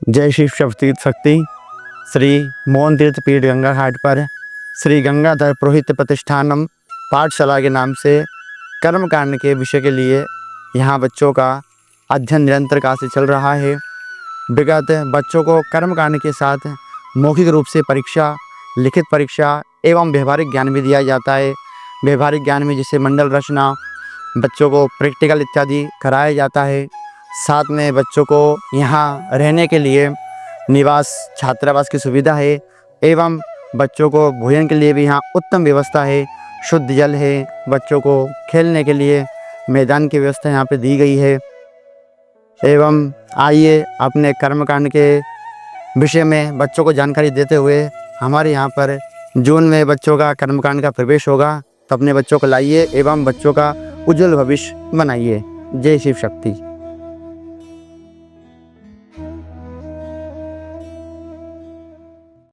जय शिव शक्ति। श्री मोहन तीर्थ पीठ गंगा घाट पर श्री गंगाधर पुरोहित प्रतिष्ठानम पाठशाला के नाम से कर्मकांड के विषय के लिए यहाँ बच्चों का अध्ययन निरंतर काल से चल रहा है। विगत बच्चों को कर्मकांड के साथ मौखिक रूप से परीक्षा, लिखित परीक्षा एवं व्यवहारिक ज्ञान भी दिया जाता है। व्यवहारिक ज्ञान में जैसे मंडल रचना, बच्चों को प्रैक्टिकल इत्यादि कराया जाता है। साथ में बच्चों को यहाँ रहने के लिए निवास, छात्रावास की सुविधा है एवं बच्चों को भोजन के लिए भी यहाँ उत्तम व्यवस्था है। शुद्ध जल है, बच्चों को खेलने के लिए मैदान की व्यवस्था यहाँ पे दी गई है। एवं आइए अपने कर्मकांड के विषय में बच्चों को जानकारी देते हुए हमारे यहाँ पर जून में बच्चों का कर्मकांड का प्रवेश होगा, तो अपने बच्चों को लाइए एवं बच्चों का उज्जवल भविष्य बनाइए। जय शिव शक्ति।